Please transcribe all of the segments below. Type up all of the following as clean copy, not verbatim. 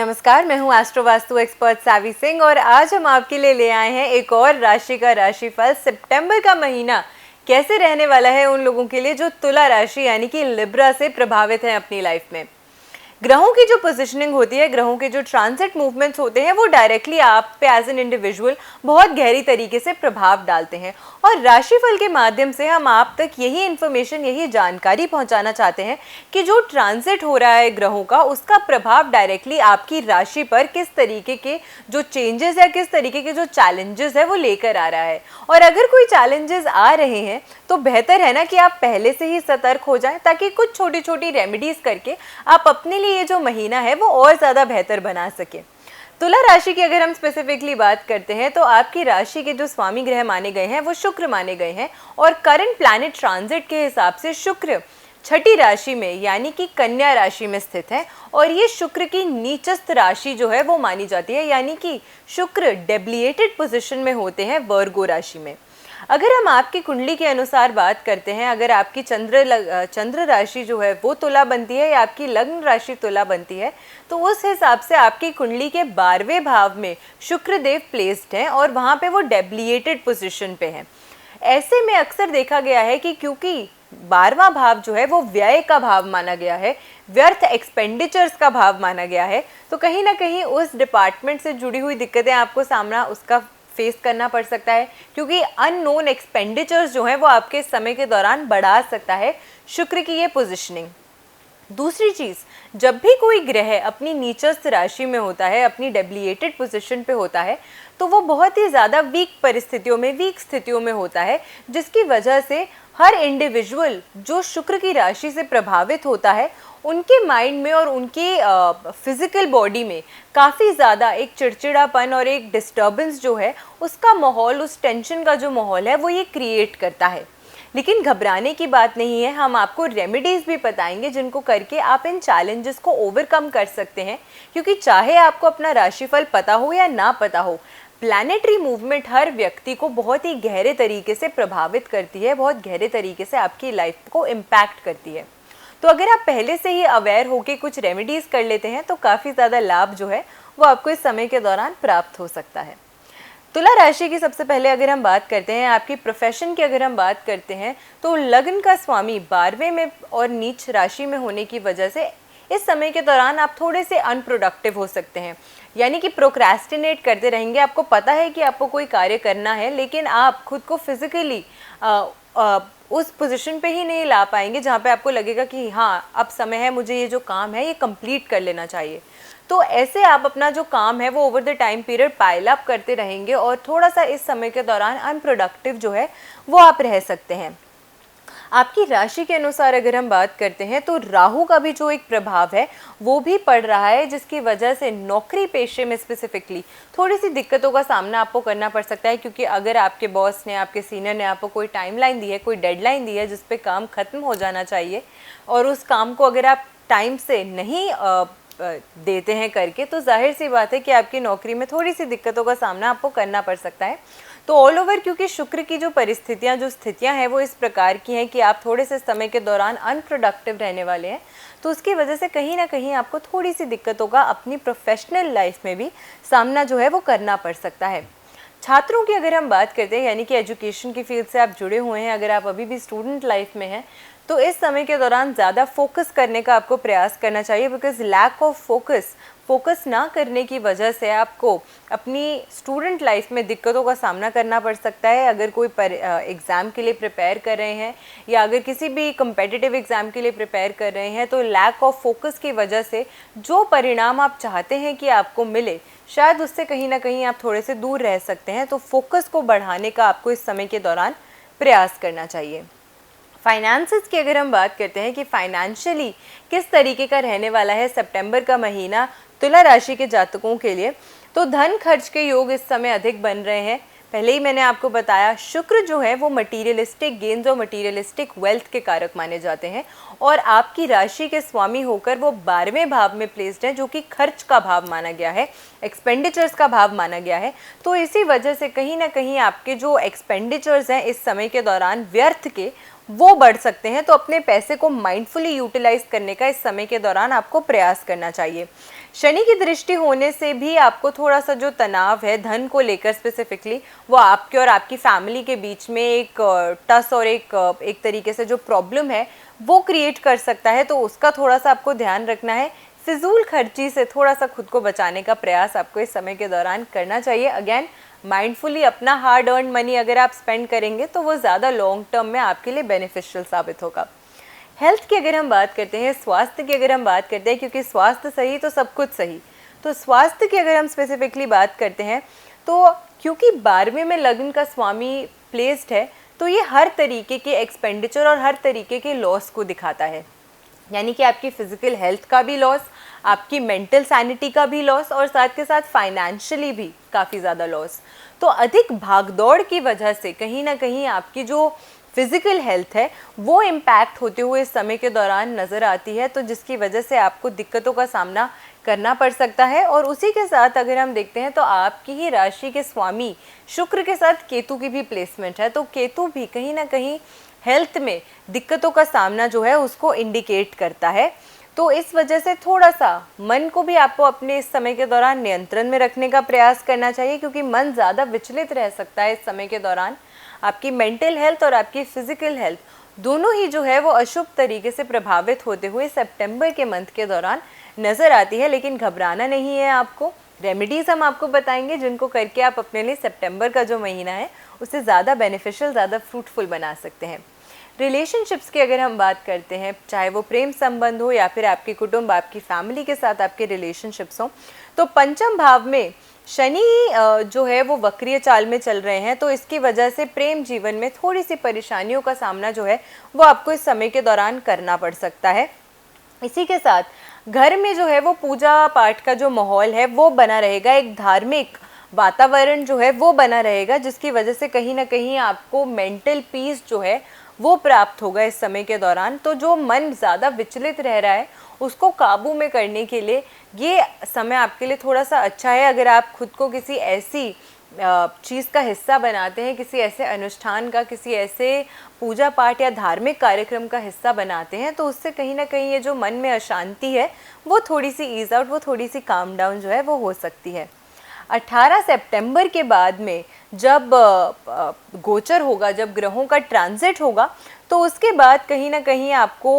नमस्कार, मैं हूँ एस्ट्रो वास्तु एक्सपर्ट सावी सिंह और आज हम आपके लिए ले आए हैं एक और राशि का राशिफल। सितंबर का महीना कैसे रहने वाला है उन लोगों के लिए जो तुला राशि यानी कि लिब्रा से प्रभावित हैं अपनी लाइफ में। ग्रहों की जो पोजिशनिंग होती है, ग्रहों के जो ट्रांजिट मूवमेंट्स होते हैं वो डायरेक्टली आप पे एज एन इंडिविजुअल बहुत गहरी तरीके से प्रभाव डालते हैं और राशिफल के माध्यम से हम आप तक यही इन्फॉर्मेशन, यही जानकारी पहुंचाना चाहते हैं कि जो ट्रांजिट हो रहा है ग्रहों का, उसका प्रभाव डायरेक्टली आपकी राशि पर किस तरीके के जो चेंजेस या किस तरीके के जो चैलेंजेस है वो लेकर आ रहा है। और अगर कोई चैलेंजेस आ रहे हैं तो बेहतर है ना कि आप पहले से ही सतर्क हो जाएं, ताकि कुछ छोटी छोटी रेमेडीज करके आप अपने लिए ये जो महीना है वो और ज़्यादा बेहतर बना सके। तुला राशि की अगर हम स्पेसिफिकली बात करते हैं तो आपकी राशि के जो स्वामी ग्रह माने गए हैं वो शुक्र माने गए हैं और करंट प्लैनेट ट्रांजिट के हिसाब से शुक्र छठी राशि में यानी कि कन्या राशि में स्थित है और ये शुक्र की नीचस्थ राशि जो है वो मानी जाती है, यानी कि शुक्र डेबिलिएटेड पोजीशन में होते हैं वर्गो राशि में। अगर हम आपकी कुंडली के अनुसार बात करते हैं, अगर आपकी चंद्र राशि जो है वो तुला बनती है या आपकी लग्न राशि तुला बनती है, तो उस हिसाब से आपकी कुंडली के 12वें भाव में शुक्र देव प्लेस्ड हैं और वहाँ पे वो डेबिलिएटेड पोजीशन पे हैं। ऐसे में अक्सर देखा गया है कि क्योंकि 12वां भाव जो है वो व्यय का भाव माना गया है, व्यर्थ एक्सपेंडिचर्स का भाव माना गया है, तो कहीं ना कहीं उस डिपार्टमेंट से जुड़ी हुई दिक्कतें आपको सामना उसका फेस करना पड़ सकता है, क्योंकि अननोन एक्सपेंडिचर्स जो है वो आपके समय के दौरान बढ़ा सकता है शुक्र की ये पोजीशनिंग। दूसरी चीज़, जब भी कोई ग्रह अपनी नीचस्थ राशि में होता है, अपनी डेबिलिएटेड पोजीशन पे होता है, तो वो बहुत ही ज़्यादा वीक परिस्थितियों में, वीक स्थितियों में होता है, जिसकी वजह से हर इंडिविजुअल जो शुक्र की राशि से प्रभावित होता है उनके माइंड में और उनकी फिजिकल बॉडी में काफ़ी ज़्यादा एक चिड़चिड़ापन और एक डिस्टर्बेंस जो है उसका माहौल, उस टेंशन का जो माहौल है वो ये क्रिएट करता है। लेकिन घबराने की बात नहीं है, हम आपको रेमेडीज़ भी बताएंगे जिनको करके आप इन चैलेंजेस को ओवरकम कर सकते हैं, क्योंकि चाहे आपको अपना राशिफल पता हो या ना पता हो, प्लैनेटरी मूवमेंट हर व्यक्ति को बहुत ही गहरे तरीके से प्रभावित करती है, बहुत गहरे तरीके से आपकी लाइफ को इम्पैक्ट करती है। तो अगर आप पहले से ही अवेयर होकर कुछ रेमेडीज़ कर लेते हैं तो काफ़ी ज़्यादा लाभ जो है वो आपको इस समय के दौरान प्राप्त हो सकता है। तुला राशि की सबसे पहले अगर हम बात करते हैं, आपकी प्रोफेशन की अगर हम बात करते हैं, तो लग्न का स्वामी 12वें में और नीच राशि में होने की वजह से इस समय के दौरान आप थोड़े से अनप्रोडक्टिव हो सकते हैं, यानी कि प्रोक्रेस्टिनेट करते रहेंगे। आपको पता है कि आपको कोई कार्य करना है, लेकिन आप खुद को फिजिकली उस पोजीशन पे ही नहीं ला पाएंगे जहाँ पे आपको लगेगा कि हाँ अब समय है, मुझे ये जो काम है ये कंप्लीट कर लेना चाहिए। तो ऐसे आप अपना जो काम है वो over the time period pile up करते रहेंगे और थोड़ा सा इस समय के दौरान अनप्रोडक्टिव जो है वो आप रह सकते हैं। आपकी राशि के अनुसार अगर हम बात करते हैं तो राहु का भी जो एक प्रभाव है वो भी पड़ रहा है, जिसकी वजह से नौकरी पेशे में स्पेसिफिकली थोड़ी सी दिक्कतों का सामना आपको करना पड़ सकता है, क्योंकि अगर आपके बॉस ने, आपके सीनियर ने आपको कोई टाइमलाइन दी है, कोई डेडलाइन दी है जिस पे काम ख़त्म हो जाना चाहिए और उस काम को अगर आप टाइम से नहीं देते हैं करके, तो जाहिर सी बात है कि आपकी नौकरी में थोड़ी सी दिक्कतों का सामना आपको करना पड़ सकता है। तो ऑल ओवर क्योंकि शुक्र की जो परिस्थितियां, जो स्थितियां हैं वो इस प्रकार की हैं कि आप थोड़े से समय के दौरान अनप्रोडक्टिव रहने वाले हैं, तो उसकी वजह से कहीं ना कहीं आपको थोड़ी सी दिक्कतों का अपनी प्रोफेशनल लाइफ में भी सामना जो है वो करना पड़ सकता है। छात्रों की अगर हम बात करते हैं, यानी कि एजुकेशन की फील्ड से आप जुड़े हुए हैं, अगर आप अभी भी स्टूडेंट लाइफ में हैं, तो इस समय के दौरान ज़्यादा फोकस करने का आपको प्रयास करना चाहिए, बिकॉज लैक ऑफ फोकस ना करने की वजह से आपको अपनी स्टूडेंट लाइफ में दिक्कतों का सामना करना पड़ सकता है। अगर कोई एग्ज़ाम के लिए प्रिपेयर कर रहे हैं या अगर किसी भी कम्पेटिटिव एग्ज़ाम के लिए प्रिपेयर कर रहे हैं, तो लैक ऑफ फोकस की वजह से जो परिणाम आप चाहते हैं कि आपको मिले, शायद उससे कहीं ना कहीं आप थोड़े से दूर रह सकते हैं। तो फोकस को बढ़ाने का आपको इस समय के दौरान प्रयास करना चाहिए। फाइनेंसेस की अगर हम बात करते हैं कि फाइनेंशियली किस तरीके का रहने वाला है सितंबर का महीना तुला राशि के जातकों के लिए, तो धन खर्च के योग इस समय अधिक बन रहे हैं। पहले ही मैंने आपको बताया, शुक्र जो है वो मटीरियलिस्टिक गेन्स और मटीरियलिस्टिक वेल्थ के कारक माने जाते हैं और आपकी राशि के स्वामी होकर वो 12वें भाव में प्लेस्ड हैं, जो कि खर्च का भाव माना गया है, एक्सपेंडिचर्स का भाव माना गया है। तो इसी वजह से कहीं ना कहीं आपके जो एक्सपेंडिचर्स हैं इस समय के दौरान व्यर्थ के, वो बढ़ सकते हैं। तो अपने पैसे को माइंडफुली यूटिलाइज करने का इस समय के दौरान आपको प्रयास करना चाहिए। शनि की दृष्टि होने से भी आपको थोड़ा सा जो तनाव है धन को लेकर स्पेसिफिकली, वो आपके और आपकी फैमिली के बीच में एक टस और एक तरीके से जो प्रॉब्लम है वो क्रिएट कर सकता है। तो उसका थोड़ा सा आपको ध्यान रखना है। फिजूल खर्ची से थोड़ा सा खुद को बचाने का प्रयास आपको इस समय के दौरान करना चाहिए। अगेन माइंडफुली अपना हार्ड अर्न मनी अगर आप स्पेंड करेंगे तो वो ज़्यादा लॉन्ग टर्म में आपके लिए बेनिफिशियल साबित होगा। हेल्थ की अगर हम बात करते हैं, स्वास्थ्य की अगर हम बात करते हैं, क्योंकि स्वास्थ्य सही तो सब कुछ सही, तो स्वास्थ्य की अगर हम स्पेसिफिकली बात करते हैं तो क्योंकि 12वें में लग्न का स्वामी प्लेस्ड है तो ये हर तरीके के एक्सपेंडिचर और हर तरीके के लॉस को दिखाता है। यानी कि आपकी फिजिकल हेल्थ का भी लॉस, आपकी मेंटल सैनिटी का भी लॉस और साथ के साथ फाइनेंशियली भी काफ़ी ज़्यादा लॉस। तो अधिक भागदौड़ की वजह से कहीं ना कहीं आपकी जो फिजिकल हेल्थ है वो इम्पैक्ट होते हुए इस समय के दौरान नज़र आती है, तो जिसकी वजह से आपको दिक्कतों का सामना करना पड़ सकता है। और उसी के साथ अगर हम देखते हैं तो आपकी ही राशि के स्वामी शुक्र के साथ केतु की भी प्लेसमेंट है, तो केतु भी कहीं ना कहीं हेल्थ में दिक्कतों का सामना जो है उसको इंडिकेट करता है। तो इस वजह से थोड़ा सा मन को भी आपको अपने इस समय के दौरान नियंत्रण में रखने का प्रयास करना चाहिए, क्योंकि मन ज़्यादा विचलित रह सकता है इस समय के दौरान। आपकी मेंटल हेल्थ और आपकी फिजिकल हेल्थ दोनों ही जो है वो अशुभ तरीके से प्रभावित होते हुए सितंबर के मंथ के दौरान नज़र आती है। लेकिन घबराना नहीं है आपको। रेमेडीज़ हम आपको बताएंगे जिनको करके आप अपने लिए सितंबर का जो महीना है उसे ज़्यादा बेनिफिशियल, ज़्यादा फ्रूटफुल बना सकते हैं। रिलेशनशिप्स की अगर हम बात करते हैं, चाहे वो प्रेम संबंध हो या फिर आपके कुटुंब, आपकी फैमिली के साथ आपके रिलेशनशिप्स हों, तो पंचम भाव में शनि जो है वो वक्रीय चाल में चल रहे हैं, तो इसकी वजह से प्रेम जीवन में थोड़ी सी परेशानियों का सामना जो है वो आपको इस समय के दौरान करना पड़ सकता है। इसी के साथ घर में जो है वो पूजा पाठ का जो माहौल है वो बना रहेगा, एक धार्मिक वातावरण जो है वो बना रहेगा, जिसकी वजह से कहीं ना कहीं आपको मेंटल पीस जो है वो प्राप्त होगा इस समय के दौरान। तो जो मन ज़्यादा विचलित रह रहा है उसको काबू में करने के लिए ये समय आपके लिए थोड़ा सा अच्छा है। अगर आप खुद को किसी ऐसी चीज़ का हिस्सा बनाते हैं, किसी ऐसे अनुष्ठान का, किसी ऐसे पूजा पाठ या धार्मिक कार्यक्रम का हिस्सा बनाते हैं, तो उससे कहीं ना कहीं ये जो मन में अशांति है वो थोड़ी सी ईज आउट, वो थोड़ी सी काम डाउन जो है वो हो सकती है। 18 सितंबर के बाद में जब गोचर होगा, जब ग्रहों का ट्रांजिट होगा, तो उसके बाद कहीं ना कहीं आपको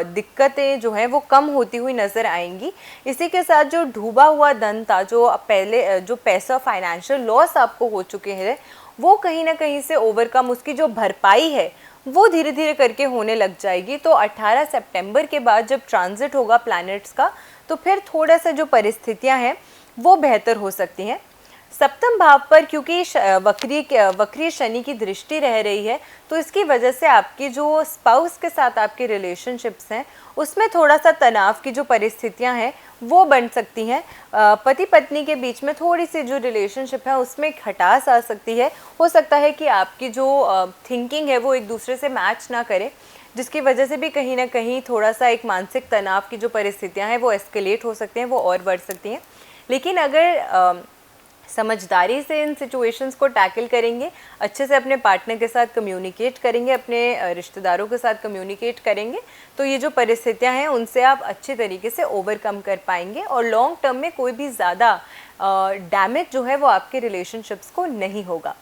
दिक्कतें जो हैं वो कम होती हुई नज़र आएंगी। इसी के साथ जो डूबा हुआ धन था, जो पहले जो पैसा फाइनेंशियल लॉस आपको हो चुके हैं, वो कहीं ना कहीं से ओवरकम, उसकी जो भरपाई है वो धीरे धीरे करके होने लग जाएगी। तो 18 सितंबर के बाद जब ट्रांजिट होगा प्लैनेट्स का, तो फिर थोड़ा सा जो परिस्थितियां हैं वो बेहतर हो सकती हैं। सप्तम भाव पर क्योंकि वक्रीय शनि की दृष्टि रह रही है, तो इसकी वजह से आपकी जो स्पाउस के साथ आपके रिलेशनशिप्स हैं उसमें थोड़ा सा तनाव की जो परिस्थितियां हैं वो बन सकती हैं। पति पत्नी के बीच में थोड़ी सी जो रिलेशनशिप है उसमें खटास आ सकती है। हो सकता है कि आपकी जो थिंकिंग है वो एक दूसरे से मैच ना करे, जिसकी वजह से भी कहीं ना कहीं थोड़ा सा एक मानसिक तनाव की जो परिस्थितियां हैं वो एस्केलेट हो सकती हैं, वो और बढ़ सकती हैं। लेकिन अगर समझदारी से इन सिचुएशंस को टैकल करेंगे, अच्छे से अपने पार्टनर के साथ कम्युनिकेट करेंगे, अपने रिश्तेदारों के साथ कम्युनिकेट करेंगे, तो ये जो परिस्थितियां हैं उनसे आप अच्छे तरीके से ओवरकम कर पाएंगे और लॉन्ग टर्म में कोई भी ज़्यादा डैमेज जो है वो आपके रिलेशनशिप्स को नहीं होगा।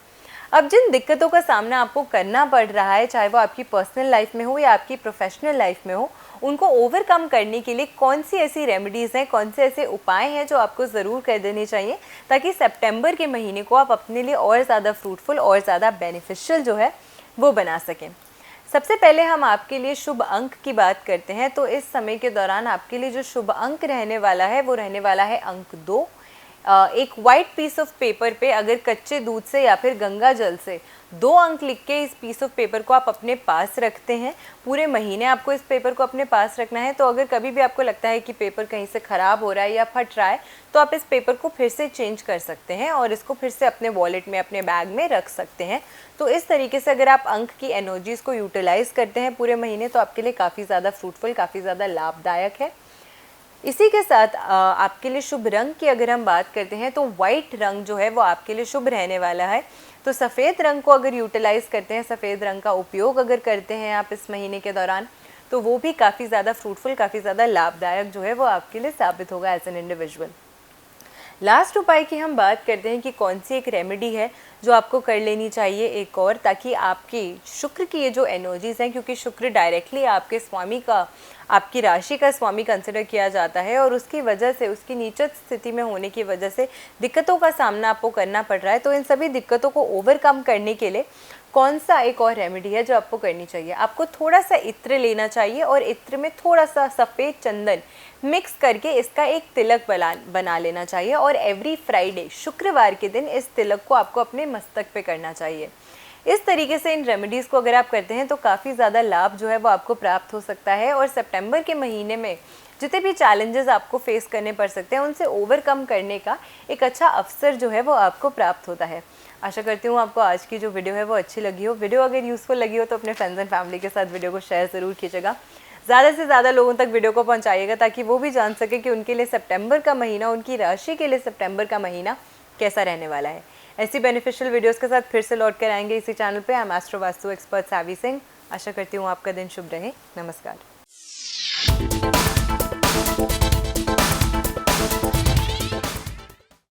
अब जिन दिक्कतों का सामना आपको करना पड़ रहा है, चाहे वो आपकी पर्सनल लाइफ में हो या आपकी प्रोफेशनल लाइफ में हो, उनको ओवरकम करने के लिए कौन सी ऐसी रेमेडीज़ हैं, कौन से ऐसे उपाय हैं जो आपको ज़रूर कर देने चाहिए, ताकि सितंबर के महीने को आप अपने लिए और ज़्यादा फ्रूटफुल और ज़्यादा बेनिफिशियल जो है वो बना सकें। सबसे पहले हम आपके लिए शुभ अंक की बात करते हैं। तो इस समय के दौरान आपके लिए जो शुभ अंक रहने वाला है वो रहने वाला है अंक 2। एक वाइट पीस ऑफ पेपर पे अगर कच्चे दूध से या फिर गंगा जल से 2 अंक लिख के इस पीस ऑफ पेपर को आप अपने पास रखते हैं, पूरे महीने आपको इस पेपर को अपने पास रखना है। तो अगर कभी भी आपको लगता है कि पेपर कहीं से ख़राब हो रहा है या फट रहा है, तो आप इस पेपर को फिर से चेंज कर सकते हैं और इसको फिर से अपने वॉलेट में, अपने बैग में रख सकते हैं। तो इस तरीके से अगर आप अंक की एनर्जीज़ को यूटिलाइज़ करते हैं पूरे महीने, तो आपके लिए काफ़ी ज़्यादा फ्रूटफुल, काफ़ी ज़्यादा लाभदायक है। इसी के साथ आपके लिए शुभ रंग की अगर हम बात करते हैं तो वाइट रंग जो है वो आपके लिए शुभ रहने वाला है। तो सफ़ेद रंग को अगर यूटिलाइज करते हैं, सफ़ेद रंग का उपयोग अगर करते हैं आप इस महीने के दौरान, तो वो भी काफ़ी ज़्यादा फ्रूटफुल, काफ़ी ज़्यादा लाभदायक जो है वो आपके लिए साबित होगा एज एन इंडिविजुअल। लास्ट उपाय की हम बात करते हैं कि कौन सी एक रेमेडी है जो आपको कर लेनी चाहिए एक और, ताकि आपकी शुक्र की ये जो एनर्जीज़ हैं, क्योंकि शुक्र डायरेक्टली आपके स्वामी का, आपकी राशि का स्वामी कंसिडर किया जाता है और उसकी वजह से, उसकी नीचत स्थिति में होने की वजह से दिक्कतों का सामना आपको करना पड़ रहा है। तो इन सभी दिक्कतों को ओवरकम करने के लिए कौन सा एक और रेमेडी है जो आपको करनी चाहिए? आपको थोड़ा सा इत्र लेना चाहिए और इत्र में थोड़ा सा सफ़ेद चंदन मिक्स करके इसका एक तिलक बना लेना चाहिए और एवरी फ्राइडे, शुक्रवार के दिन इस तिलक को आपको अपने मस्तक पे करना चाहिए। इस तरीके से इन रेमेडीज़ को अगर आप करते हैं तो काफ़ी ज़्यादा लाभ जो है वो आपको प्राप्त हो सकता है और सितंबर के महीने में जितने भी चैलेंजेस आपको फेस करने पड़ सकते हैं उनसे ओवरकम करने का एक अच्छा अवसर जो है वो आपको प्राप्त होता है। आशा करती हूँ आपको आज की जो वीडियो है वो अच्छी लगी हो। वीडियो अगर यूज़फुल लगी हो तो अपने फ्रेंड्स एंड फैमिली के साथ वीडियो को शेयर ज़रूर कीजिएगा। ज़्यादा से ज़्यादा लोगों तक वीडियो को पहुँचाइएगा ताकि वो भी जान सके कि उनके लिए सितंबर का महीना, उनकी राशि के लिए सितंबर का महीना कैसा रहने वाला है। ऐसी बेनिफिशियल वीडियोज़ के साथ फिर से लौट कर आएंगे इसी चैनल पर। I am astro vastu expert Savi Singh. आशा करती हूँ आपका दिन शुभ रहे। नमस्कार।